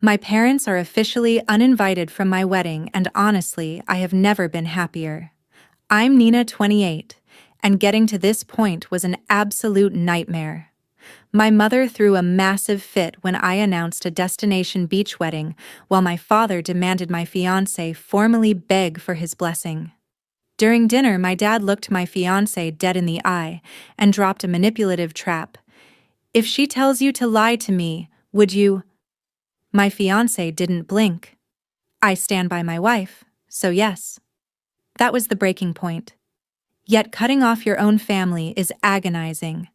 My parents are officially uninvited from my wedding, and honestly, I have never been happier. I'm Nina, 28, and getting to this point was an absolute nightmare. My mother threw a massive fit when I announced a destination beach wedding, while my father demanded my fiancé formally beg for his blessing. During dinner, my dad looked my fiancé dead in the eye and dropped a manipulative trap. "If she tells you to lie to me, would you?" My fiancé didn't blink. "I stand by my wife, so yes." That was the breaking point. Yet cutting off your own family is agonizing.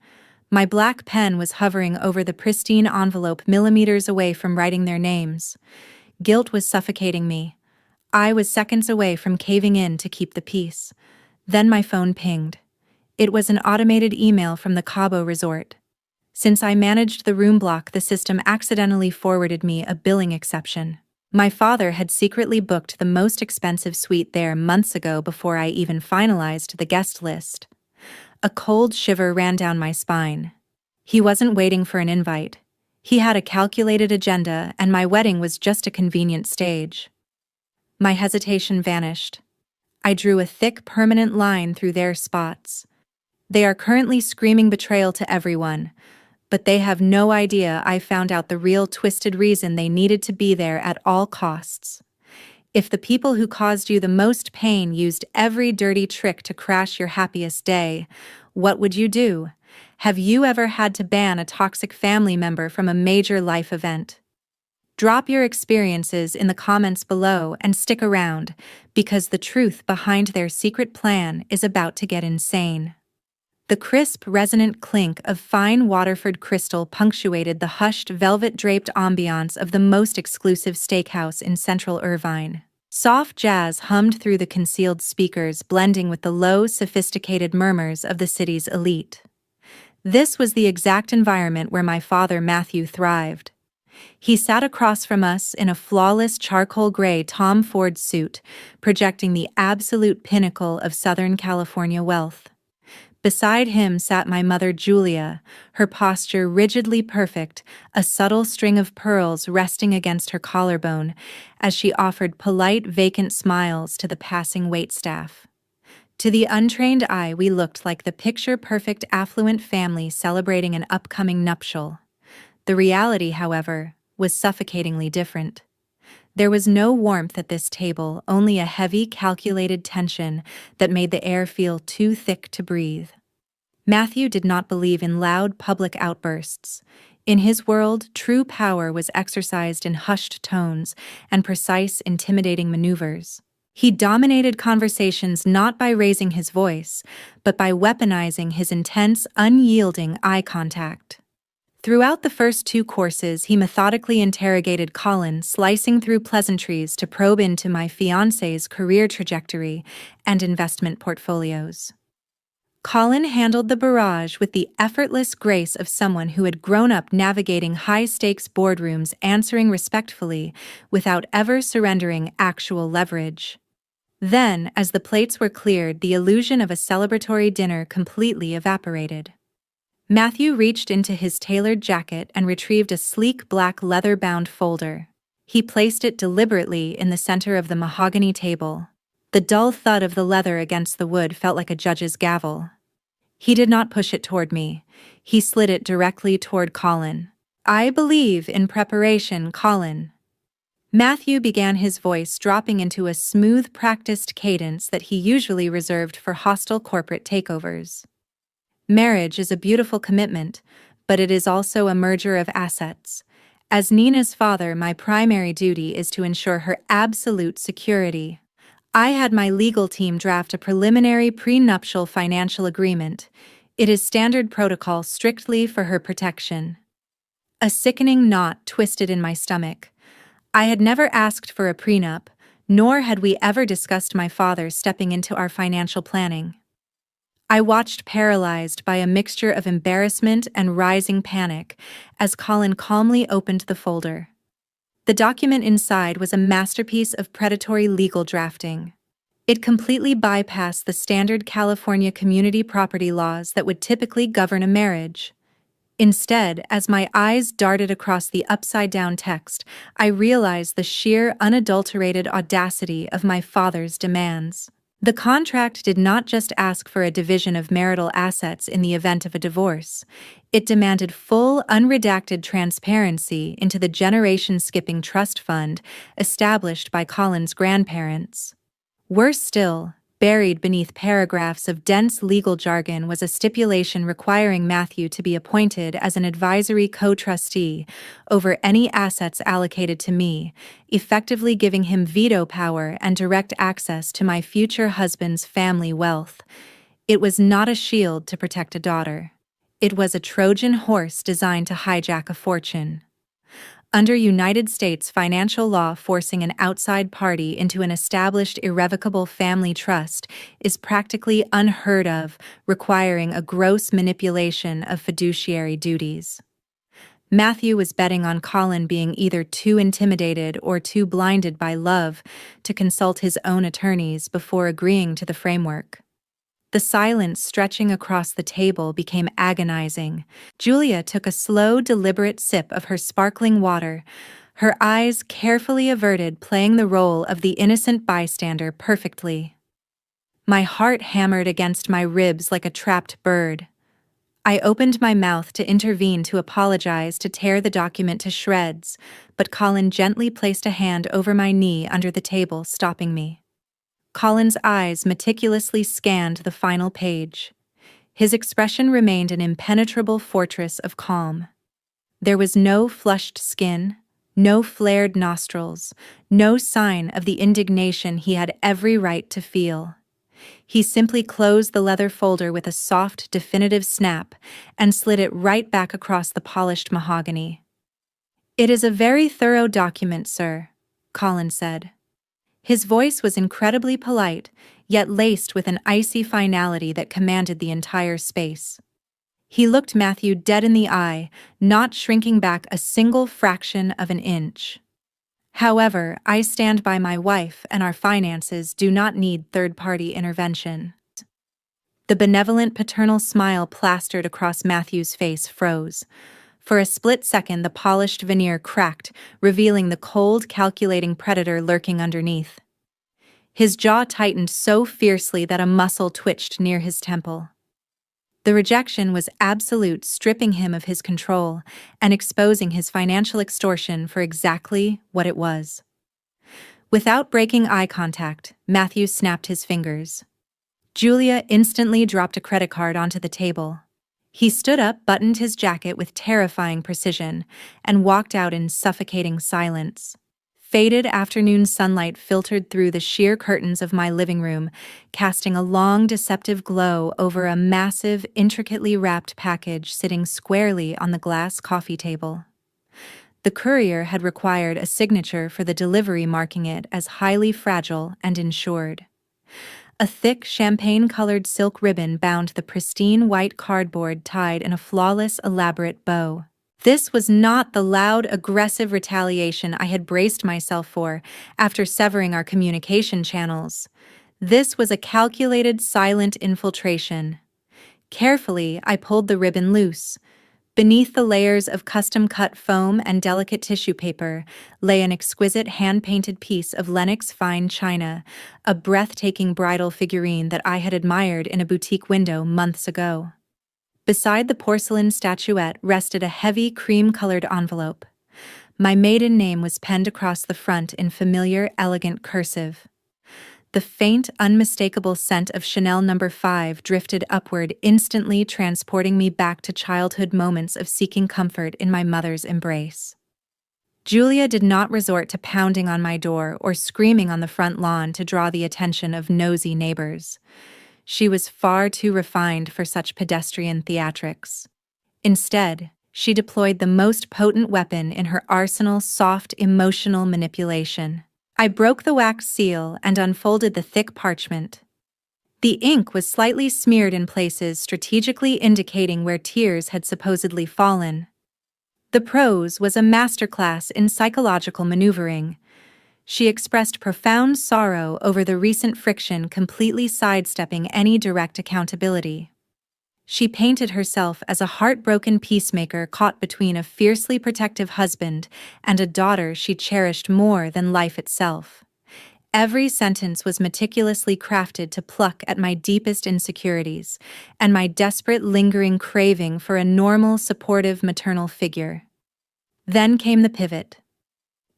My black pen was hovering over the pristine envelope millimeters away from writing their names. Guilt was suffocating me. I was seconds away from caving in to keep the peace. Then my phone pinged. It was an automated email from the Cabo Resort. Since I managed the room block, the system accidentally forwarded me a billing exception. My father had secretly booked the most expensive suite there months ago before I even finalized the guest list. A cold shiver ran down my spine. He wasn't waiting for an invite. He had a calculated agenda, and my wedding was just a convenient stage. My hesitation vanished. I drew a thick, permanent line through their spots. They are currently screaming betrayal to everyone, but they have no idea I found out the real twisted reason they needed to be there at all costs. If the people who caused you the most pain used every dirty trick to crash your happiest day, what would you do? Have you ever had to ban a toxic family member from a major life event? Drop your experiences in the comments below and stick around, because the truth behind their secret plan is about to get insane. The crisp, resonant clink of fine Waterford crystal punctuated the hushed, velvet-draped ambiance of the most exclusive steakhouse in central Irvine. Soft jazz hummed through the concealed speakers, blending with the low, sophisticated murmurs of the city's elite. This was the exact environment where my father Matthew thrived. He sat across from us in a flawless charcoal gray Tom Ford suit, projecting the absolute pinnacle of Southern California wealth. Beside him sat my mother Julia, her posture rigidly perfect, a subtle string of pearls resting against her collarbone as she offered polite, vacant smiles to the passing waitstaff. To the untrained eye, we looked like the picture-perfect affluent family celebrating an upcoming nuptial. The reality, however, was suffocatingly different. There was no warmth at this table, only a heavy, calculated tension that made the air feel too thick to breathe. Matthew did not believe in loud public outbursts. In his world, true power was exercised in hushed tones and precise, intimidating maneuvers. He dominated conversations not by raising his voice, but by weaponizing his intense, unyielding eye contact. Throughout the first 2 courses, he methodically interrogated Colin, slicing through pleasantries to probe into my fiancé's career trajectory and investment portfolios. Colin handled the barrage with the effortless grace of someone who had grown up navigating high-stakes boardrooms, answering respectfully without ever surrendering actual leverage. Then, as the plates were cleared, the illusion of a celebratory dinner completely evaporated. Matthew reached into his tailored jacket and retrieved a sleek black leather-bound folder. He placed it deliberately in the center of the mahogany table. The dull thud of the leather against the wood felt like a judge's gavel. He did not push it toward me. He slid it directly toward Colin. "I believe in preparation, Colin." Matthew began, his voice dropping into a smooth, practiced cadence that he usually reserved for hostile corporate takeovers. "Marriage is a beautiful commitment, but it is also a merger of assets. As Nina's father, my primary duty is to ensure her absolute security. I had my legal team draft a preliminary prenuptial financial agreement. It is standard protocol strictly for her protection." A sickening knot twisted in my stomach. I had never asked for a prenup, nor had we ever discussed my father stepping into our financial planning. I watched, paralyzed by a mixture of embarrassment and rising panic, as Colin calmly opened the folder. The document inside was a masterpiece of predatory legal drafting. It completely bypassed the standard California community property laws that would typically govern a marriage. Instead, as my eyes darted across the upside-down text, I realized the sheer, unadulterated audacity of my father's demands. The contract did not just ask for a division of marital assets in the event of a divorce. It demanded full, unredacted transparency into the generation-skipping trust fund established by Colin's grandparents. Worse still, buried beneath paragraphs of dense legal jargon was a stipulation requiring Matthew to be appointed as an advisory co-trustee over any assets allocated to me, effectively giving him veto power and direct access to my future husband's family wealth. It was not a shield to protect a daughter. It was a Trojan horse designed to hijack a fortune. Under United States financial law, forcing an outside party into an established irrevocable family trust is practically unheard of, requiring a gross manipulation of fiduciary duties. Matthew was betting on Colin being either too intimidated or too blinded by love to consult his own attorneys before agreeing to the framework. The silence stretching across the table became agonizing. Julia took a slow, deliberate sip of her sparkling water, her eyes carefully averted, playing the role of the innocent bystander perfectly. My heart hammered against my ribs like a trapped bird. I opened my mouth to intervene, to apologize, to tear the document to shreds, but Colin gently placed a hand over my knee under the table, stopping me. Colin's eyes meticulously scanned the final page. His expression remained an impenetrable fortress of calm. There was no flushed skin, no flared nostrils, no sign of the indignation he had every right to feel. He simply closed the leather folder with a soft, definitive snap and slid it right back across the polished mahogany. "It is a very thorough document, sir," Colin said. His voice was incredibly polite, yet laced with an icy finality that commanded the entire space. He looked Matthew dead in the eye, not shrinking back a single fraction of an inch. "However, I stand by my wife, and our finances do not need third-party intervention." The benevolent paternal smile plastered across Matthew's face froze. For a split second, the polished veneer cracked, revealing the cold, calculating predator lurking underneath. His jaw tightened so fiercely that a muscle twitched near his temple. The rejection was absolute, stripping him of his control and exposing his financial extortion for exactly what it was. Without breaking eye contact, Matthew snapped his fingers. Julia instantly dropped a credit card onto the table. He stood up, buttoned his jacket with terrifying precision, and walked out in suffocating silence. Faded afternoon sunlight filtered through the sheer curtains of my living room, casting a long, deceptive glow over a massive, intricately wrapped package sitting squarely on the glass coffee table. The courier had required a signature for the delivery, marking it as highly fragile and insured. A thick, champagne-colored silk ribbon bound the pristine white cardboard, tied in a flawless, elaborate bow. This was not the loud, aggressive retaliation I had braced myself for after severing our communication channels. This was a calculated, silent infiltration. Carefully, I pulled the ribbon loose. Beneath the layers of custom-cut foam and delicate tissue paper lay an exquisite hand-painted piece of Lenox fine china, a breathtaking bridal figurine that I had admired in a boutique window months ago. Beside the porcelain statuette rested a heavy, cream-colored envelope. My maiden name was penned across the front in familiar, elegant cursive. The faint, unmistakable scent of Chanel No. 5 drifted upward, instantly transporting me back to childhood moments of seeking comfort in my mother's embrace. Julia did not resort to pounding on my door or screaming on the front lawn to draw the attention of nosy neighbors. She was far too refined for such pedestrian theatrics. Instead, she deployed the most potent weapon in her arsenal: soft, emotional manipulation. I broke the wax seal and unfolded the thick parchment. The ink was slightly smeared in places, strategically indicating where tears had supposedly fallen. The prose was a masterclass in psychological maneuvering. She expressed profound sorrow over the recent friction, completely sidestepping any direct accountability. She painted herself as a heartbroken peacemaker caught between a fiercely protective husband and a daughter she cherished more than life itself. Every sentence was meticulously crafted to pluck at my deepest insecurities and my desperate lingering craving for a normal, supportive maternal figure. Then came the pivot.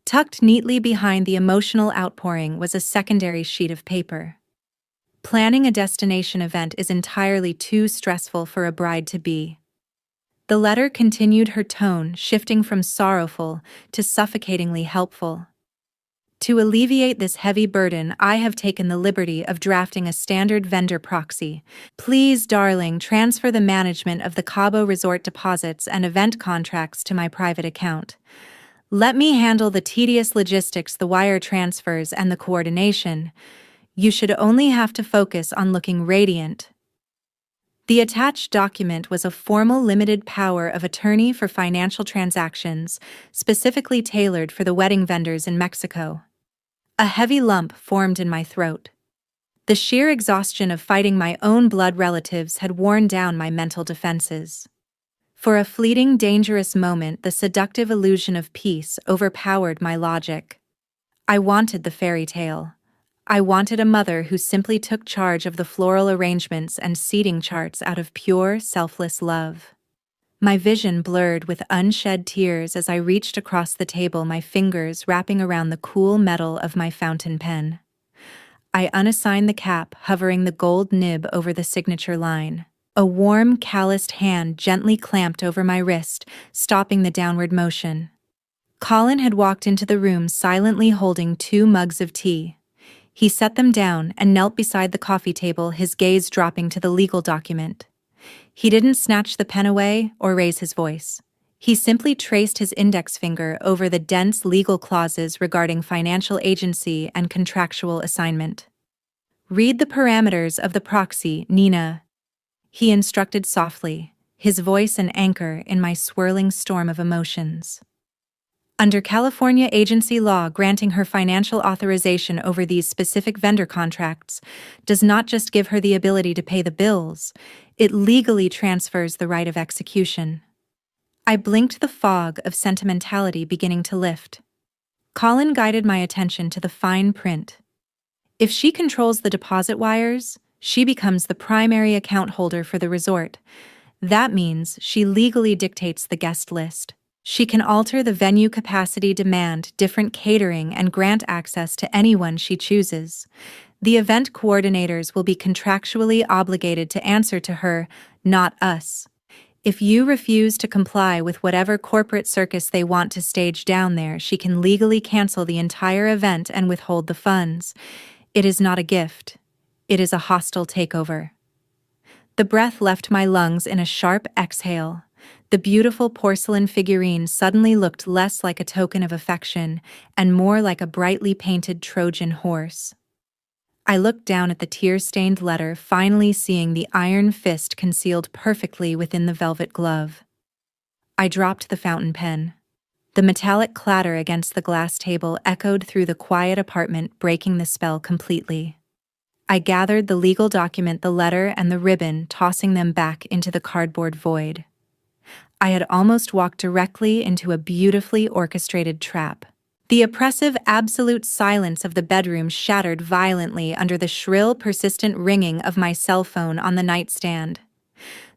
Tucked neatly behind the emotional outpouring was a secondary sheet of paper. Planning a destination event is entirely too stressful for a bride-to-be. The letter continued her tone, shifting from sorrowful to suffocatingly helpful. To alleviate this heavy burden, I have taken the liberty of drafting a standard vendor proxy. Please, darling, transfer the management of the Cabo Resort deposits and event contracts to my private account. Let me handle the tedious logistics, the wire transfers, and the coordination. You should only have to focus on looking radiant. The attached document was a formal limited power of attorney for financial transactions, specifically tailored for the wedding vendors in Mexico. A heavy lump formed in my throat. The sheer exhaustion of fighting my own blood relatives had worn down my mental defenses. For a fleeting, dangerous moment, the seductive illusion of peace overpowered my logic. I wanted the fairy tale. I wanted a mother who simply took charge of the floral arrangements and seating charts out of pure, selfless love. My vision blurred with unshed tears as I reached across the table, my fingers wrapping around the cool metal of my fountain pen. I unassigned the cap, hovering the gold nib over the signature line. A warm, calloused hand gently clamped over my wrist, stopping the downward motion. Colin had walked into the room silently holding 2 mugs of tea. He set them down and knelt beside the coffee table, his gaze dropping to the legal document. He didn't snatch the pen away or raise his voice. He simply traced his index finger over the dense legal clauses regarding financial agency and contractual assignment. "Read the parameters of the proxy, Nina," he instructed softly, his voice an anchor in my swirling storm of emotions. Under California agency law, granting her financial authorization over these specific vendor contracts does not just give her the ability to pay the bills, it legally transfers the right of execution. I blinked, the fog of sentimentality beginning to lift. Colin guided my attention to the fine print. If she controls the deposit wires, she becomes the primary account holder for the resort. That means she legally dictates the guest list. She can alter the venue capacity, demand different catering, and grant access to anyone she chooses. The event coordinators will be contractually obligated to answer to her, not us. If you refuse to comply with whatever corporate circus they want to stage down there, she can legally cancel the entire event and withhold the funds. It is not a gift. It is a hostile takeover. The breath left my lungs in a sharp exhale. The beautiful porcelain figurine suddenly looked less like a token of affection and more like a brightly painted Trojan horse. I looked down at the tear-stained letter, finally seeing the iron fist concealed perfectly within the velvet glove. I dropped the fountain pen. The metallic clatter against the glass table echoed through the quiet apartment, breaking the spell completely. I gathered the legal document, the letter, and the ribbon, tossing them back into the cardboard void. I had almost walked directly into a beautifully orchestrated trap. The oppressive, absolute silence of the bedroom shattered violently under the shrill, persistent ringing of my cell phone on the nightstand.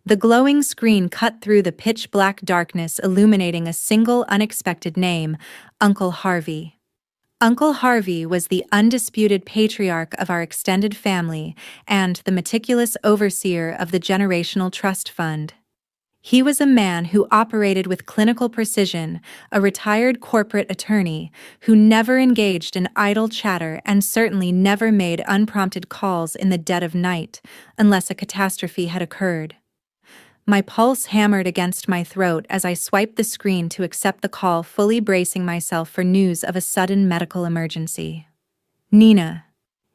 The glowing screen cut through the pitch-black darkness, illuminating a single unexpected name: Uncle Harvey. Uncle Harvey was the undisputed patriarch of our extended family and the meticulous overseer of the generational trust fund. He was a man who operated with clinical precision, a retired corporate attorney who never engaged in idle chatter and certainly never made unprompted calls in the dead of night, unless a catastrophe had occurred. My pulse hammered against my throat as I swiped the screen to accept the call, fully bracing myself for news of a sudden medical emergency. "Nina."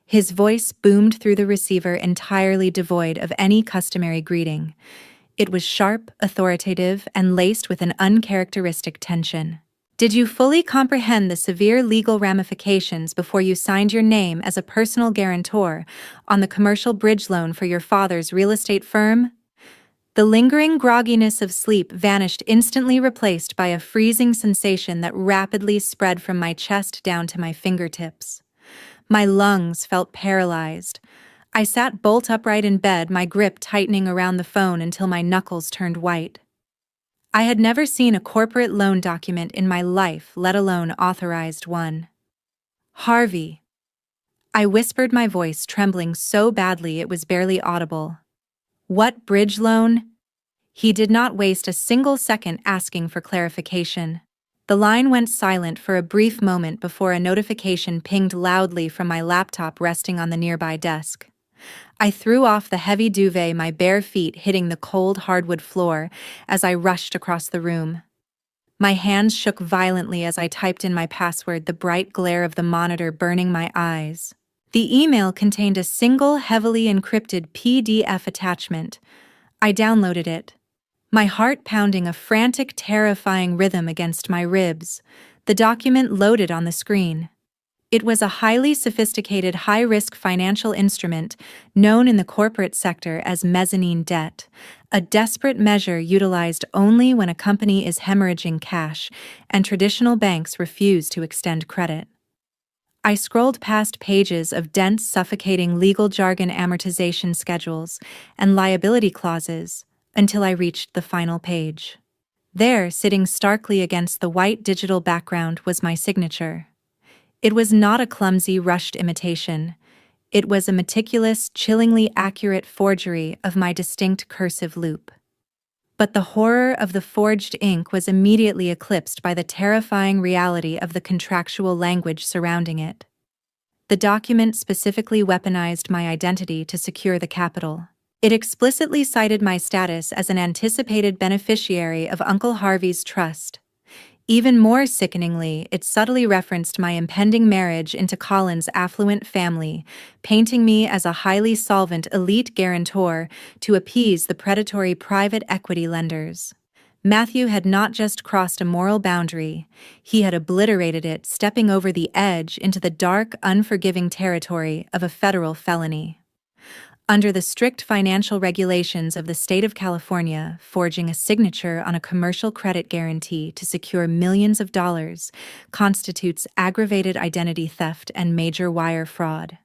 His voice boomed through the receiver, entirely devoid of any customary greeting. It was sharp, authoritative, and laced with an uncharacteristic tension. "Did you fully comprehend the severe legal ramifications before you signed your name as a personal guarantor on the commercial bridge loan for your father's real estate firm?" The lingering grogginess of sleep vanished, instantly replaced by a freezing sensation that rapidly spread from my chest down to my fingertips. My lungs felt paralyzed. I sat bolt upright in bed, my grip tightening around the phone until my knuckles turned white. I had never seen a corporate loan document in my life, let alone authorized one. Harvey. I whispered, my voice trembling so badly it was barely audible. What bridge loan? He did not waste a single second asking for clarification. The line went silent for a brief moment before a notification pinged loudly from my laptop resting on the nearby desk. I threw off the heavy duvet, my bare feet hitting the cold hardwood floor as I rushed across the room. My hands shook violently as I typed in my password, the bright glare of the monitor burning my eyes. The email contained a single heavily encrypted PDF attachment. I downloaded it, my heart pounding a frantic, terrifying rhythm against my ribs. The document loaded on the screen. It was a highly sophisticated, high-risk financial instrument known in the corporate sector as mezzanine debt, a desperate measure utilized only when a company is hemorrhaging cash and traditional banks refuse to extend credit. I scrolled past pages of dense, suffocating legal jargon, amortization schedules, and liability clauses until I reached the final page. There, sitting starkly against the white digital background, was my signature. It was not a clumsy, rushed imitation. It was a meticulous, chillingly accurate forgery of my distinct cursive loop. But the horror of the forged ink was immediately eclipsed by the terrifying reality of the contractual language surrounding it. The document specifically weaponized my identity to secure the capital. It explicitly cited my status as an anticipated beneficiary of Uncle Harvey's trust. Even more sickeningly, it subtly referenced my impending marriage into Colin's affluent family, painting me as a highly solvent elite guarantor to appease the predatory private equity lenders. Matthew had not just crossed a moral boundary, he had obliterated it, stepping over the edge into the dark, unforgiving territory of a federal felony. Under the strict financial regulations of the state of California, forging a signature on a commercial credit guarantee to secure millions of dollars constitutes aggravated identity theft and major wire fraud.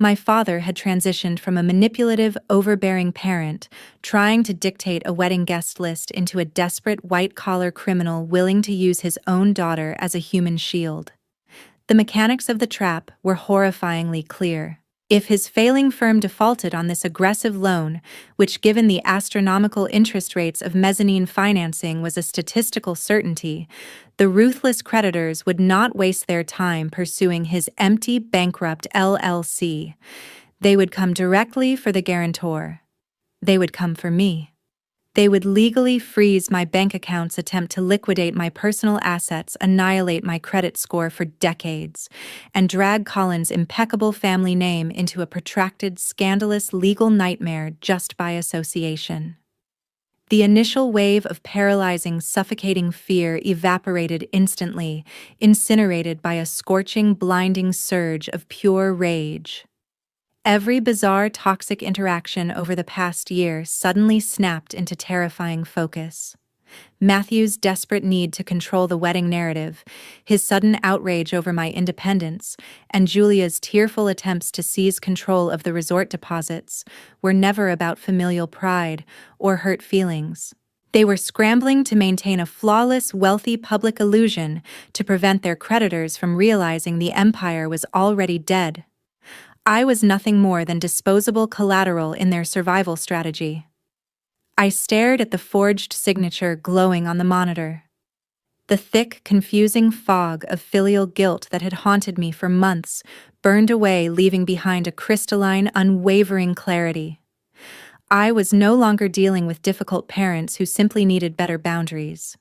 My father had transitioned from a manipulative, overbearing parent trying to dictate a wedding guest list into a desperate white-collar criminal willing to use his own daughter as a human shield. The mechanics of the trap were horrifyingly clear. If his failing firm defaulted on this aggressive loan, which given the astronomical interest rates of mezzanine financing was a statistical certainty, the ruthless creditors would not waste their time pursuing his empty, bankrupt LLC. They would come directly for the guarantor. They would come for me. They would legally freeze my bank accounts, attempt to liquidate my personal assets, annihilate my credit score for decades, and drag Colin's impeccable family name into a protracted, scandalous legal nightmare just by association. The initial wave of paralyzing, suffocating fear evaporated instantly, incinerated by a scorching, blinding surge of pure rage. Every bizarre, toxic interaction over the past year suddenly snapped into terrifying focus. Matthew's desperate need to control the wedding narrative, his sudden outrage over my independence, and Julia's tearful attempts to seize control of the resort deposits were never about familial pride or hurt feelings. They were scrambling to maintain a flawless, wealthy public illusion to prevent their creditors from realizing the empire was already dead. I was nothing more than disposable collateral in their survival strategy. I stared at the forged signature glowing on the monitor. The thick, confusing fog of filial guilt that had haunted me for months burned away, leaving behind a crystalline, unwavering clarity. I was no longer dealing with difficult parents who simply needed better boundaries.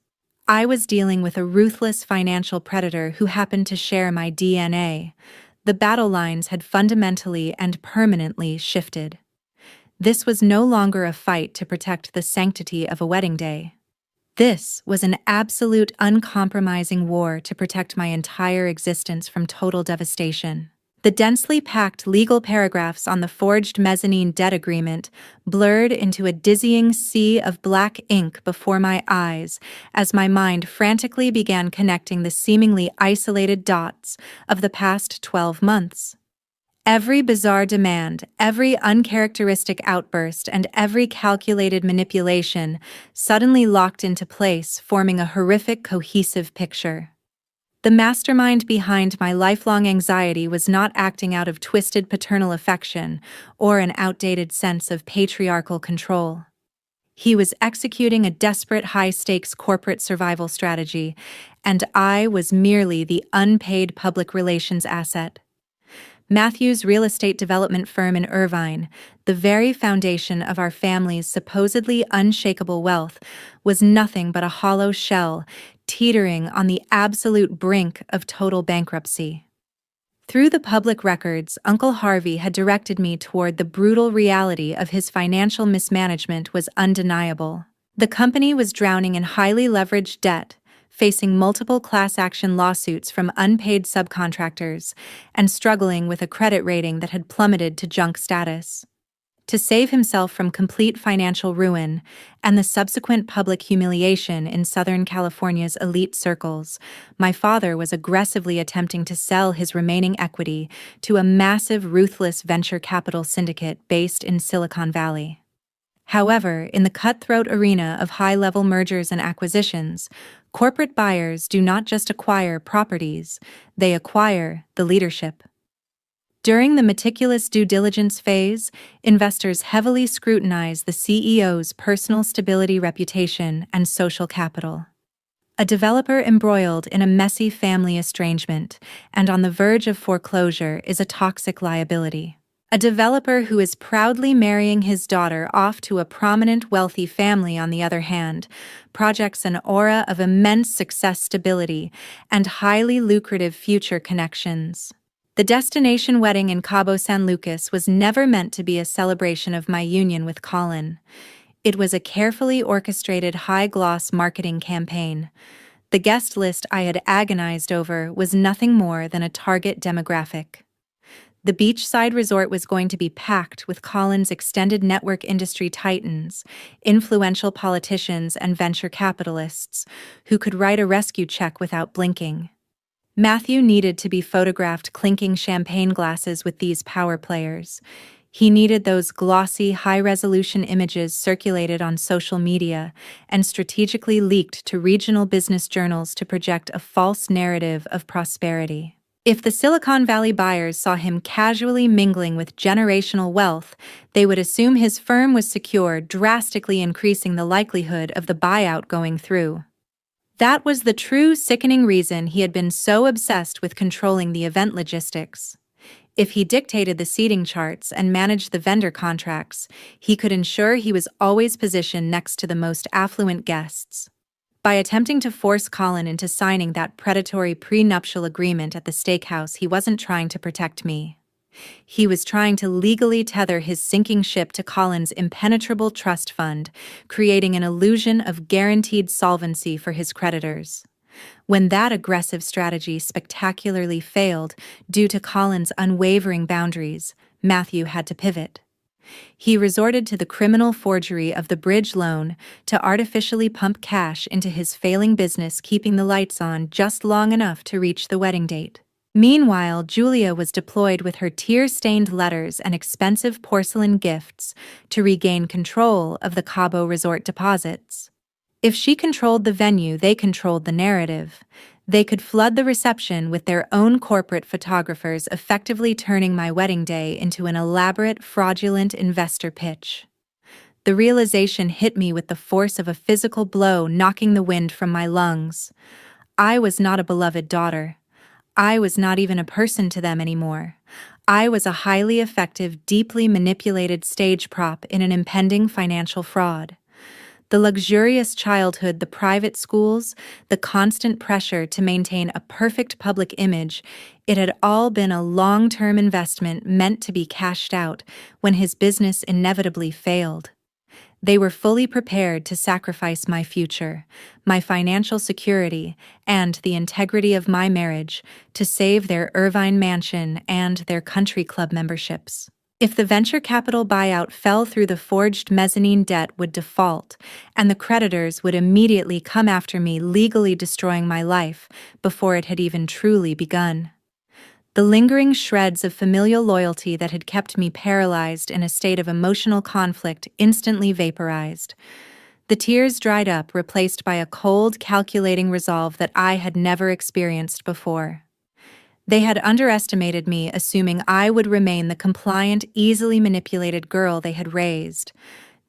I was dealing with a ruthless financial predator who happened to share my DNA. The battle lines had fundamentally and permanently shifted. This was no longer a fight to protect the sanctity of a wedding day. This was an absolute, uncompromising war to protect my entire existence from total devastation. The densely packed legal paragraphs on the forged mezzanine debt agreement blurred into a dizzying sea of black ink before my eyes as my mind frantically began connecting the seemingly isolated dots of the past 12 months. Every bizarre demand, every uncharacteristic outburst, and every calculated manipulation suddenly locked into place, forming a horrific, cohesive picture. The mastermind behind my lifelong anxiety was not acting out of twisted paternal affection or an outdated sense of patriarchal control. He was executing a desperate high-stakes corporate survival strategy, and I was merely the unpaid public relations asset. Matthew's real estate development firm in Irvine, the very foundation of our family's supposedly unshakable wealth, was nothing but a hollow shell, teetering on the absolute brink of total bankruptcy. Through the public records, Uncle Harvey had directed me toward the brutal reality of his financial mismanagement was undeniable. The company was drowning in highly leveraged debt, facing multiple class action lawsuits from unpaid subcontractors, and struggling with a credit rating that had plummeted to junk status. To save himself from complete financial ruin and the subsequent public humiliation in Southern California's elite circles, my father was aggressively attempting to sell his remaining equity to a massive, ruthless venture capital syndicate based in Silicon Valley. However, in the cutthroat arena of high-level mergers and acquisitions, corporate buyers do not just acquire properties, they acquire the leadership. During the meticulous due diligence phase, investors heavily scrutinize the CEO's personal stability, reputation, and social capital. A developer embroiled in a messy family estrangement and on the verge of foreclosure is a toxic liability. A developer who is proudly marrying his daughter off to a prominent, wealthy family, on the other hand, projects an aura of immense success, stability, and highly lucrative future connections. The destination wedding in Cabo San Lucas was never meant to be a celebration of my union with Colin. It was a carefully orchestrated high-gloss marketing campaign. The guest list I had agonized over was nothing more than a target demographic. The beachside resort was going to be packed with Colin's extended network industry titans, influential politicians, and venture capitalists who could write a rescue check without blinking. Matthew needed to be photographed clinking champagne glasses with these power players. He needed those glossy, high-resolution images circulated on social media and strategically leaked to regional business journals to project a false narrative of prosperity. If the Silicon Valley buyers saw him casually mingling with generational wealth, they would assume his firm was secure, drastically increasing the likelihood of the buyout going through. That was the true sickening reason he had been so obsessed with controlling the event logistics. If he dictated the seating charts and managed the vendor contracts, he could ensure he was always positioned next to the most affluent guests. By attempting to force Colin into signing that predatory prenuptial agreement at the Steakhouse, he wasn't trying to protect me. He was trying to legally tether his sinking ship to Colin's impenetrable trust fund, creating an illusion of guaranteed solvency for his creditors. When that aggressive strategy spectacularly failed due to Colin's unwavering boundaries, Matthew had to pivot. He resorted to the criminal forgery of the bridge loan to artificially pump cash into his failing business, keeping the lights on just long enough to reach the wedding date. Meanwhile, Julia was deployed with her tear-stained letters and expensive porcelain gifts to regain control of the Cabo Resort deposits. If she controlled the venue, they controlled the narrative. They could flood the reception with their own corporate photographers, effectively turning my wedding day into an elaborate, fraudulent investor pitch. The realization hit me with the force of a physical blow, knocking the wind from my lungs. I was not a beloved daughter. I was not even a person to them anymore. I was a highly effective, deeply manipulated stage prop in an impending financial fraud. The luxurious childhood, the private schools, the constant pressure to maintain a perfect public image, it had all been a long-term investment meant to be cashed out when his business inevitably failed. They were fully prepared to sacrifice my future, my financial security, and the integrity of my marriage to save their Irvine mansion and their country club memberships. If the venture capital buyout fell through, the forged mezzanine debt would default, and the creditors would immediately come after me, legally destroying my life before it had even truly begun. The lingering shreds of familial loyalty that had kept me paralyzed in a state of emotional conflict instantly vaporized. The tears dried up, replaced by a cold, calculating resolve that I had never experienced before. They had underestimated me, assuming I would remain the compliant, easily manipulated girl they had raised.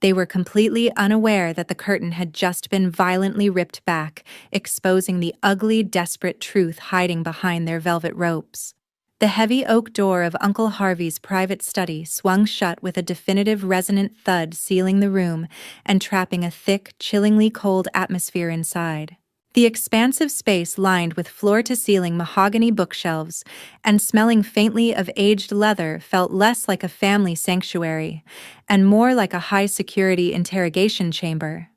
They were completely unaware that the curtain had just been violently ripped back, exposing the ugly, desperate truth hiding behind their velvet ropes. The heavy oak door of Uncle Harvey's private study swung shut with a definitive resonant thud, sealing the room and trapping a thick, chillingly cold atmosphere inside. The expansive space, lined with floor-to-ceiling mahogany bookshelves and smelling faintly of aged leather, felt less like a family sanctuary and more like a high-security interrogation chamber.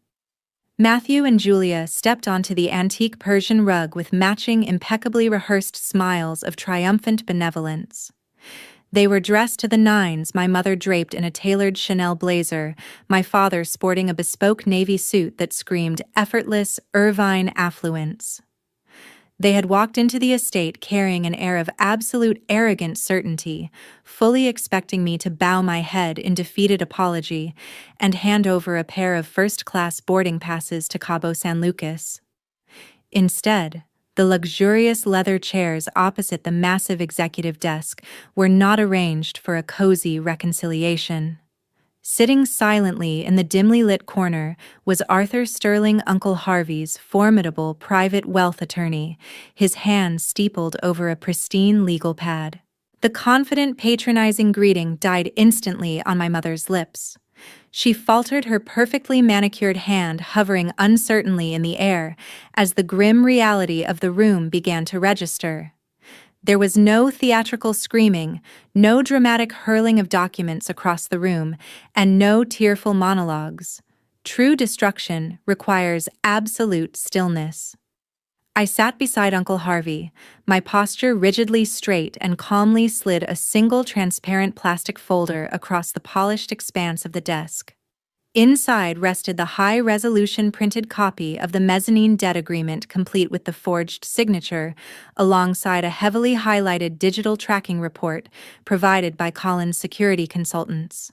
Matthew and Julia stepped onto the antique Persian rug with matching, impeccably rehearsed smiles of triumphant benevolence. They were dressed to the nines, my mother draped in a tailored Chanel blazer, my father sporting a bespoke navy suit that screamed effortless Irvine affluence. They had walked into the estate carrying an air of absolute arrogant certainty, fully expecting me to bow my head in defeated apology and hand over a pair of first-class boarding passes to Cabo San Lucas. Instead, the luxurious leather chairs opposite the massive executive desk were not arranged for a cozy reconciliation. Sitting silently in the dimly lit corner was Arthur Sterling, Uncle Harvey's formidable private wealth attorney, his hands steepled over a pristine legal pad. The confident, patronizing greeting died instantly on my mother's lips. She faltered, her perfectly manicured hand hovering uncertainly in the air as the grim reality of the room began to register. There was no theatrical screaming, no dramatic hurling of documents across the room, and no tearful monologues. True destruction requires absolute stillness. I sat beside Uncle Harvey, my posture rigidly straight, and calmly slid a single transparent plastic folder across the polished expanse of the desk. Inside rested the high-resolution printed copy of the mezzanine debt agreement, complete with the forged signature, alongside a heavily highlighted digital tracking report provided by Collins Security Consultants.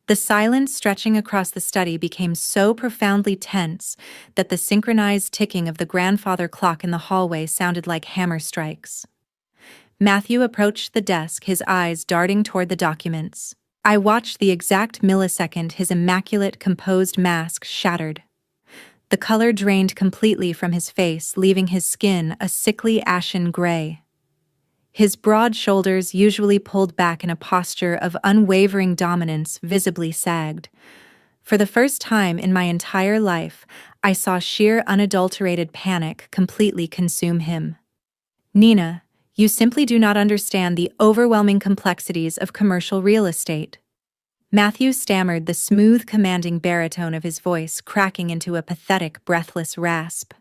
The silence stretching across the study became so profoundly tense that the synchronized ticking of the grandfather clock in the hallway sounded like hammer strikes. Matthew approached the desk, his eyes darting toward the documents. I watched the exact millisecond his immaculate, composed mask shattered. The color drained completely from his face, leaving his skin a sickly ashen gray. His broad shoulders, usually pulled back in a posture of unwavering dominance, visibly sagged. For the first time in my entire life, I saw sheer, unadulterated panic completely consume him. "Nina, you simply do not understand the overwhelming complexities of commercial real estate." Matthew stammered, the smooth, commanding baritone of his voice cracking into a pathetic, breathless rasp.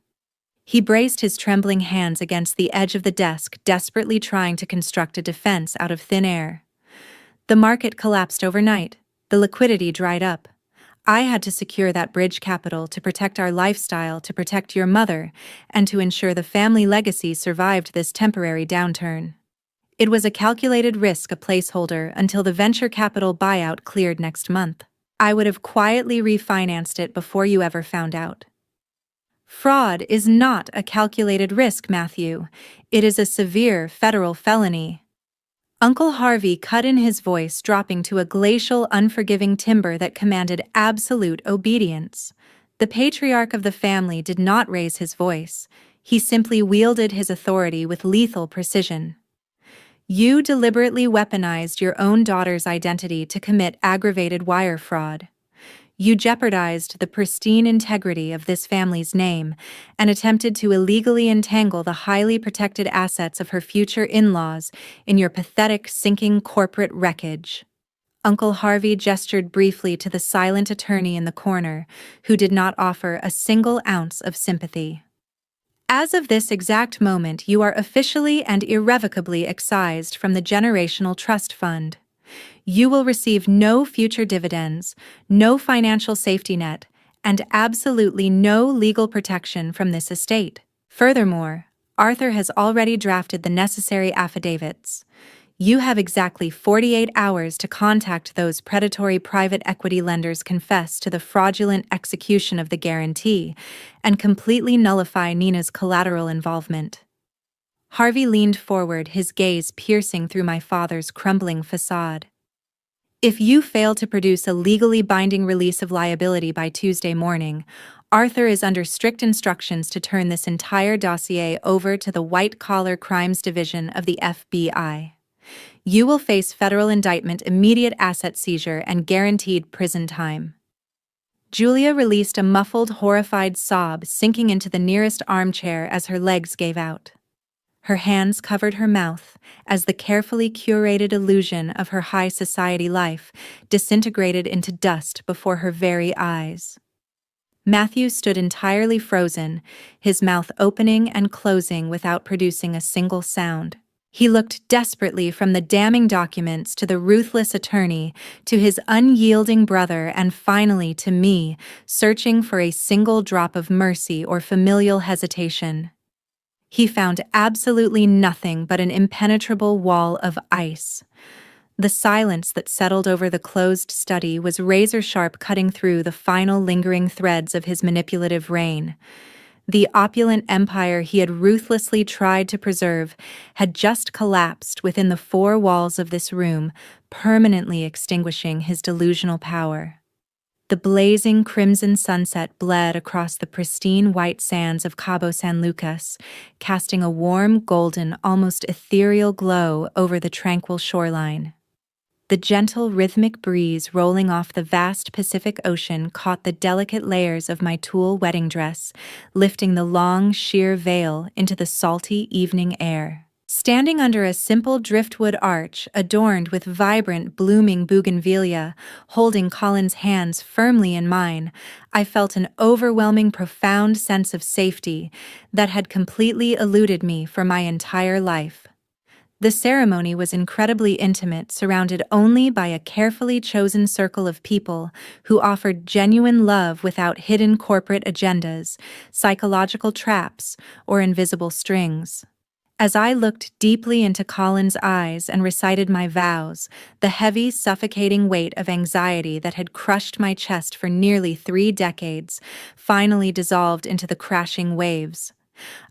He braced his trembling hands against the edge of the desk, desperately trying to construct a defense out of thin air. "The market collapsed overnight. The liquidity dried up. I had to secure that bridge capital to protect our lifestyle, to protect your mother, and to ensure the family legacy survived this temporary downturn. It was a calculated risk, a placeholder, until the venture capital buyout cleared next month. I would have quietly refinanced it before you ever found out." "Fraud is not a calculated risk, Matthew. It is a severe federal felony." Uncle Harvey cut in, his voice dropping to a glacial, unforgiving timbre that commanded absolute obedience. The patriarch of the family did not raise his voice. He simply wielded his authority with lethal precision. "You deliberately weaponized your own daughter's identity to commit aggravated wire fraud. You jeopardized the pristine integrity of this family's name and attempted to illegally entangle the highly protected assets of her future in-laws in your pathetic, sinking corporate wreckage." Uncle Harvey gestured briefly to the silent attorney in the corner, who did not offer a single ounce of sympathy. As of this exact moment, you are officially and irrevocably excised from the generational trust fund. You will receive no future dividends, no financial safety net, and absolutely no legal protection from this estate. Furthermore, Arthur has already drafted the necessary affidavits. You have exactly 48 hours to contact those predatory private equity lenders, confess to the fraudulent execution of the guarantee, and completely nullify Nina's collateral involvement. Harvey leaned forward, his gaze piercing through my father's crumbling facade. If you fail to produce a legally binding release of liability by Tuesday morning, Arthur is under strict instructions to turn this entire dossier over to the White-Collar Crimes Division of the FBI. You will face federal indictment, immediate asset seizure, and guaranteed prison time. Julia released a muffled, horrified sob, sinking into the nearest armchair as her legs gave out. Her hands covered her mouth as the carefully curated illusion of her high society life disintegrated into dust before her very eyes. Matthew stood entirely frozen, his mouth opening and closing without producing a single sound. He looked desperately from the damning documents to the ruthless attorney, to his unyielding brother, and finally to me, searching for a single drop of mercy or familial hesitation. He found absolutely nothing but an impenetrable wall of ice. The silence that settled over the closed study was razor-sharp, cutting through the final lingering threads of his manipulative reign. The opulent empire he had ruthlessly tried to preserve had just collapsed within the four walls of this room, permanently extinguishing his delusional power. The blazing crimson sunset bled across the pristine white sands of Cabo San Lucas, casting a warm, golden, almost ethereal glow over the tranquil shoreline. The gentle, rhythmic breeze rolling off the vast Pacific Ocean caught the delicate layers of my tulle wedding dress, lifting the long, sheer veil into the salty evening air. Standing under a simple driftwood arch adorned with vibrant, blooming bougainvillea, holding Colin's hands firmly in mine, I felt an overwhelming, profound sense of safety that had completely eluded me for my entire life. The ceremony was incredibly intimate, surrounded only by a carefully chosen circle of people who offered genuine love without hidden corporate agendas, psychological traps, or invisible strings. As I looked deeply into Colin's eyes and recited my vows, the heavy, suffocating weight of anxiety that had crushed my chest for nearly 3 decades finally dissolved into the crashing waves.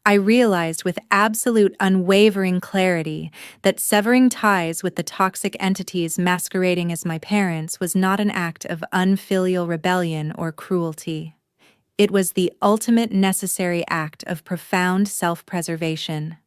I realized with absolute unwavering clarity that severing ties with the toxic entities masquerading as my parents was not an act of unfilial rebellion or cruelty. It was the ultimate necessary act of profound self-preservation.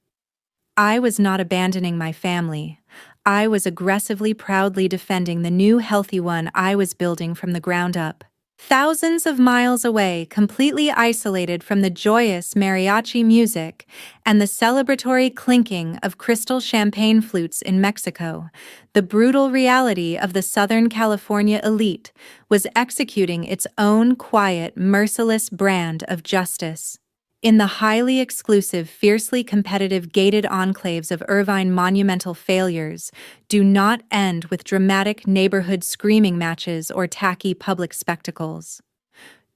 I was not abandoning my family. I was aggressively, proudly defending the new healthy one I was building from the ground up. Thousands of miles away, completely isolated from the joyous mariachi music and the celebratory clinking of crystal champagne flutes in Mexico, the brutal reality of the Southern California elite was executing its own quiet, merciless brand of justice. In the highly exclusive, fiercely competitive gated enclaves of Irvine, monumental failures do not end with dramatic neighborhood screaming matches or tacky public spectacles.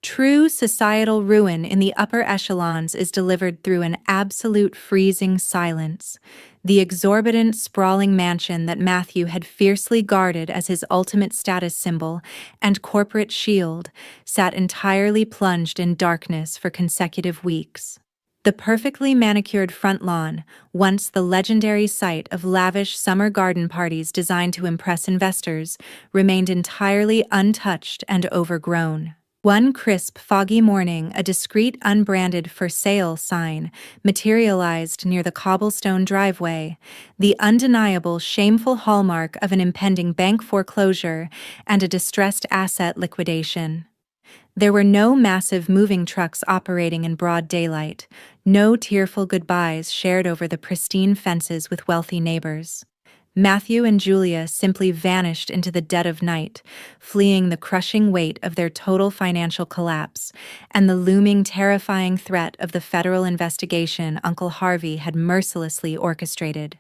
True societal ruin in the upper echelons is delivered through an absolute freezing silence. The exorbitant, sprawling mansion that Matthew had fiercely guarded as his ultimate status symbol and corporate shield sat entirely plunged in darkness for consecutive weeks. The perfectly manicured front lawn, once the legendary site of lavish summer garden parties designed to impress investors, remained entirely untouched and overgrown. One crisp, foggy morning, a discreet, unbranded "for sale" sign materialized near the cobblestone driveway, the undeniable, shameful hallmark of an impending bank foreclosure and a distressed asset liquidation. There were no massive moving trucks operating in broad daylight, no tearful goodbyes shared over the pristine fences with wealthy neighbors. Matthew and Julia simply vanished into the dead of night, fleeing the crushing weight of their total financial collapse and the looming terrifying threat of the federal investigation Uncle Harvey had mercilessly orchestrated.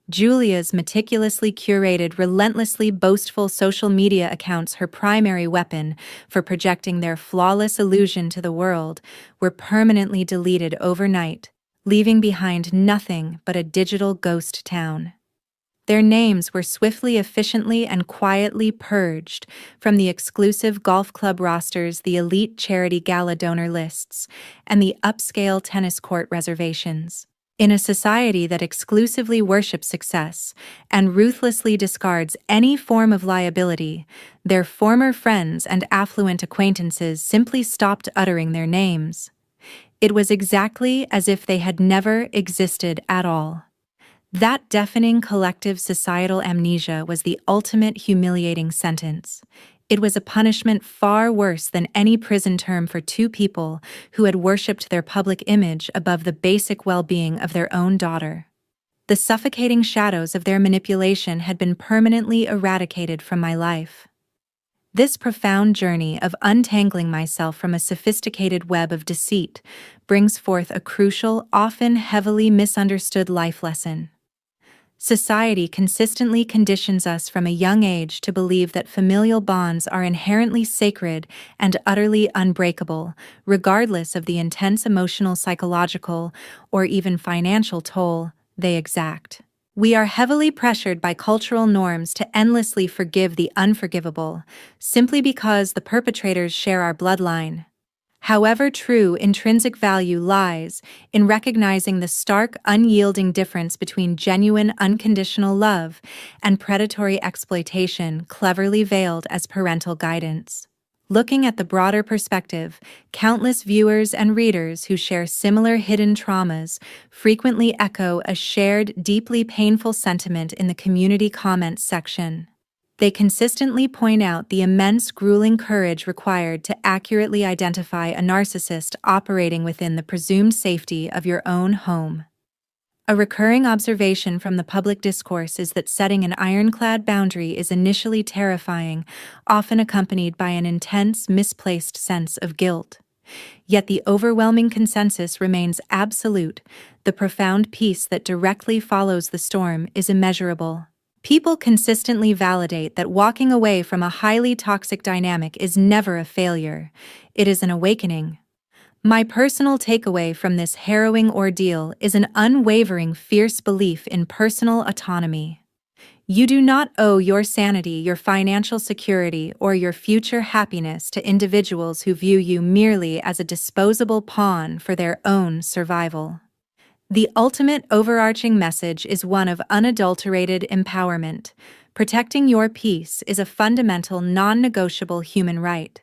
Julia's meticulously curated, relentlessly boastful social media accounts, her primary weapon for projecting their flawless illusion to the world, were permanently deleted overnight, leaving behind nothing but a digital ghost town. Their names were swiftly, efficiently, and quietly purged from the exclusive golf club rosters, the elite charity gala donor lists, and the upscale tennis court reservations. In a society that exclusively worships success and ruthlessly discards any form of liability, their former friends and affluent acquaintances simply stopped uttering their names. It was exactly as if they had never existed at all. That deafening collective societal amnesia was the ultimate humiliating sentence. It was a punishment far worse than any prison term for two people who had worshipped their public image above the basic well-being of their own daughter. The suffocating shadows of their manipulation had been permanently eradicated from my life. This profound journey of untangling myself from a sophisticated web of deceit brings forth a crucial, often heavily misunderstood life lesson. Society consistently conditions us from a young age to believe that familial bonds are inherently sacred and utterly unbreakable, regardless of the intense emotional, psychological, or even financial toll they exact. We are heavily pressured by cultural norms to endlessly forgive the unforgivable, simply because the perpetrators share our bloodline. However, true intrinsic value lies in recognizing the stark, unyielding difference between genuine, unconditional love and predatory exploitation, cleverly veiled as parental guidance. Looking at the broader perspective, countless viewers and readers who share similar hidden traumas frequently echo a shared, deeply painful sentiment in the community comments section. They consistently point out the immense, grueling courage required to accurately identify a narcissist operating within the presumed safety of your own home. A recurring observation from the public discourse is that setting an ironclad boundary is initially terrifying, often accompanied by an intense, misplaced sense of guilt. Yet the overwhelming consensus remains absolute. The profound peace that directly follows the storm is immeasurable. People consistently validate that walking away from a highly toxic dynamic is never a failure. It is an awakening. My personal takeaway from this harrowing ordeal is an unwavering, fierce belief in personal autonomy. You do not owe your sanity, your financial security, or your future happiness to individuals who view you merely as a disposable pawn for their own survival. The ultimate overarching message is one of unadulterated empowerment. Protecting your peace is a fundamental, non-negotiable human right.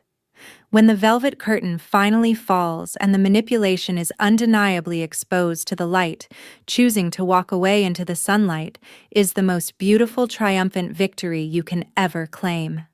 When the velvet curtain finally falls and the manipulation is undeniably exposed to the light, choosing to walk away into the sunlight is the most beautiful, triumphant victory you can ever claim.